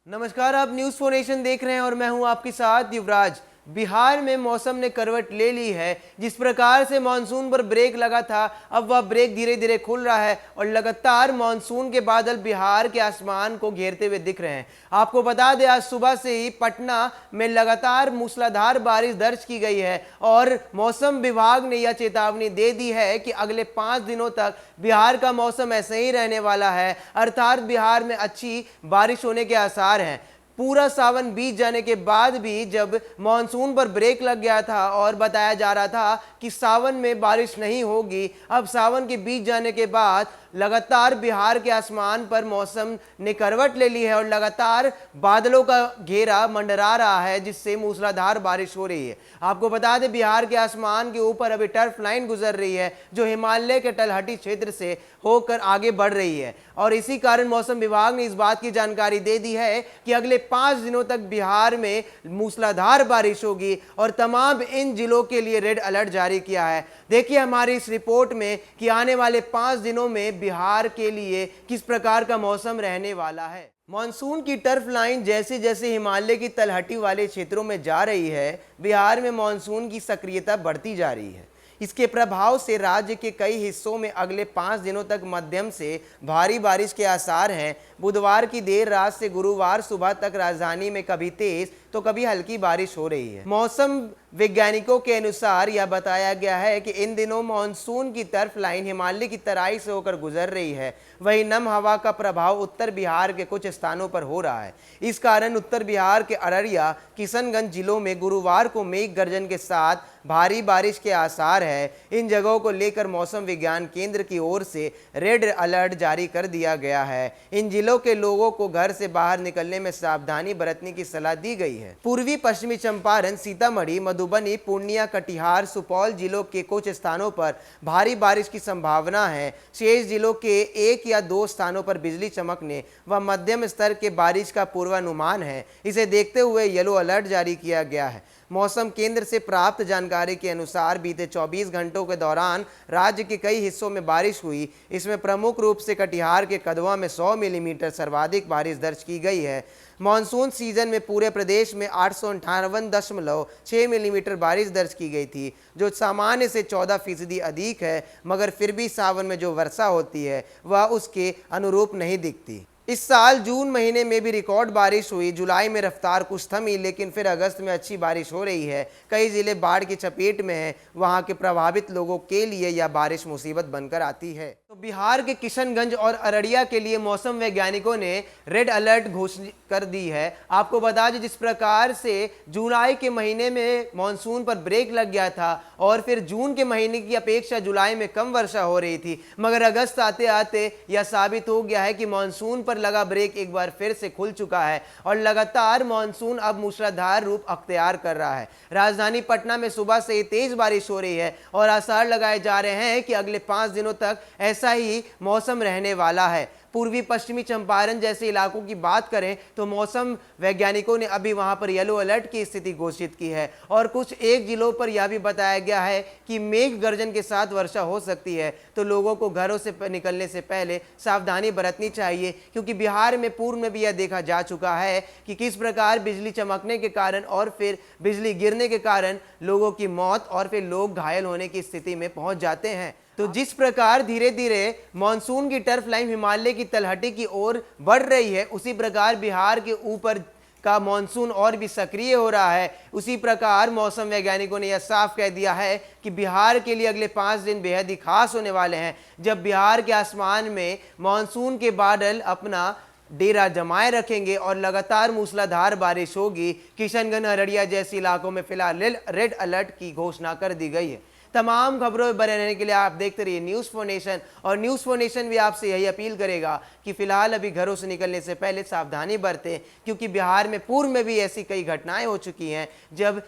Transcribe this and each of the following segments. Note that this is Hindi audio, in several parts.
नमस्कार, आप न्यूज़ फॉर नेशन देख रहे हैं और मैं हूं आपके साथ युवराज। बिहार में मौसम ने करवट ले ली है। जिस प्रकार से मानसून पर ब्रेक लगा था, अब वह ब्रेक धीरे धीरे खुल रहा है और लगातार मानसून के बादल बिहार के आसमान को घेरते हुए दिख रहे हैं। आपको बता दें, आज सुबह से ही पटना में लगातार मूसलाधार बारिश दर्ज की गई है और मौसम विभाग ने यह चेतावनी दे दी है कि अगले 5 दिनों तक बिहार का मौसम ऐसे ही रहने वाला है, अर्थात बिहार में अच्छी बारिश होने के आसार हैं। पूरा सावन बीत जाने के बाद भी जब मानसून पर ब्रेक लग गया था और बताया जा रहा था कि सावन में बारिश नहीं होगी, अब सावन के बीत जाने के बाद लगातार बिहार के आसमान पर मौसम ने करवट ले ली है और लगातार बादलों का घेरा मंडरा रहा है, जिससे मूसलाधार बारिश हो रही है। आपको बता दें, बिहार के आसमान के ऊपर अभी टर्फ लाइन गुजर रही है जो हिमालय के तलहटी क्षेत्र से होकर आगे बढ़ रही है और इसी कारण मौसम विभाग ने इस बात की जानकारी दे दी है कि अगले 5 दिनों तक बिहार में मूसलाधार बारिश होगी और तमाम इन जिलों के लिए रेड अलर्ट जारी किया है। देखिए हमारी इस रिपोर्ट में कि आने वाले 5 दिनों में बिहार के लिए किस प्रकार का मौसम रहने वाला है। मानसून की टर्फ लाइन जैसे जैसे हिमालय की तलहटी वाले क्षेत्रों में जा रही है, बिहार में मानसून की सक्रियता बढ़ती जा रही है। इसके प्रभाव से राज्य के कई हिस्सों में अगले 5 दिनों तक मध्यम से भारी बारिश के आसार हैं। बुधवार की देर रात से गुरुवार सुबह तक राजधानी में कभी तेज तो कभी हल्की बारिश हो रही है। मौसम वैज्ञानिकों के अनुसार यह बताया गया है कि इन दिनों मानसून की टर्फ लाइन हिमालय की तराई से होकर गुजर रही है। वहीं नम हवा का प्रभाव उत्तर बिहार के कुछ स्थानों पर हो रहा है। इस कारण उत्तर बिहार के अररिया, किशनगंज जिलों में गुरुवार को मेघ गर्जन के साथ भारी बारिश के आसार है। इन जगहों को लेकर मौसम विज्ञान केंद्र की ओर से रेड अलर्ट जारी कर दिया गया है। इन जिलों के लोगों को घर से बाहर निकलने में सावधानी बरतने की सलाह दी गई है। पूर्वी पश्चिमी चंपारण, सीतामढ़ी, मधुबनी, पूर्णिया, कटिहार, सुपौल जिलों के कुछ स्थानों पर भारी बारिश की संभावना है। शेष जिलों के 1 या 2 स्थानों पर बिजली चमकने व मध्यम स्तर के बारिश का पूर्वानुमान है। इसे देखते हुए येलो अलर्ट जारी किया गया है। मौसम केंद्र से प्राप्त जानकारी के अनुसार बीते 24 घंटों के दौरान राज्य के कई हिस्सों में बारिश हुई। इसमें प्रमुख रूप से कटिहार के कदवा में 100 मिलीमीटर सर्वाधिक बारिश दर्ज की गई है। मानसून सीजन में पूरे प्रदेश में 858.6 मिलीमीटर बारिश दर्ज की गई थी, जो सामान्य से 14% अधिक है, मगर फिर भी सावन में जो वर्षा होती है वह उसके अनुरूप नहीं दिखती। इस साल जून महीने में भी रिकॉर्ड बारिश हुई। जुलाई में रफ्तार कुछ थमी, लेकिन फिर अगस्त में अच्छी बारिश हो रही है। कई जिले बाढ़ की चपेट में हैं। वहां के प्रभावित लोगों के लिए यह बारिश मुसीबत बनकर आती है। तो बिहार के किशनगंज और अररिया के लिए मौसम वैज्ञानिकों ने रेड अलर्ट घोषित कर दी है। आपको बता दें, जिस प्रकार से जुलाई के महीने में मानसून पर ब्रेक लग गया था और फिर जून के महीने की अपेक्षा जुलाई में कम वर्षा हो रही थी, मगर अगस्त आते आते यह साबित हो गया है कि मानसून पर लगा ब्रेक एक बार फिर से खुल चुका है और लगातार मानसून अब मूसलाधार रूप अख्तियार कर रहा है। राजधानी पटना में सुबह से तेज बारिश हो रही है और आसार लगाए जा रहे हैं कि अगले 5 दिनों तक ऐसा ही मौसम रहने वाला है। पूर्वी पश्चिमी चंपारण जैसे इलाकों की बात करें तो मौसम वैज्ञानिकों ने अभी वहां पर येलो अलर्ट की स्थिति घोषित की है और कुछ एक जिलों पर यह भी बताया गया है कि मेघ गर्जन के साथ वर्षा हो सकती है। तो लोगों को घरों से निकलने से पहले सावधानी बरतनी चाहिए, क्योंकि बिहार में पूर्व में भी यह देखा जा चुका है कि किस प्रकार बिजली चमकने के कारण और फिर बिजली गिरने के कारण लोगों की मौत और फिर लोग घायल होने की स्थिति में पहुंच जाते हैं। तो जिस प्रकार धीरे धीरे मानसून की टर्फ लाइन हिमालय की तलहटी की ओर बढ़ रही है, उसी प्रकार बिहार के ऊपर का मानसून और भी सक्रिय हो रहा है। उसी प्रकार मौसम वैज्ञानिकों ने यह साफ कह दिया है कि बिहार के लिए अगले 5 दिन बेहद ही खास होने वाले हैं, जब बिहार के आसमान में मानसून के बादल अपना डेरा जमाए रखेंगे और लगातार मूसलाधार बारिश होगी। किशनगंज, अररिया जैसे इलाकों में फिलहाल रेड अलर्ट की घोषणा कर दी गई है। तमाम खबरों में बने रहने के लिए आप देखते रहिए न्यूज़ फॉर नेशन, और न्यूज़ फॉर नेशन भी आपसे यही अपील करेगा कि फिलहाल अभी घरों से निकलने से पहले सावधानी बरतें, क्योंकि बिहार में पूर्व में भी ऐसी कई घटनाएं हो चुकी हैं जब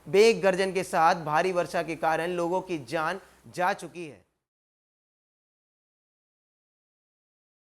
मेघ गर्जन के साथ भारी वर्षा के कारण लोगों की जान जा चुकी है।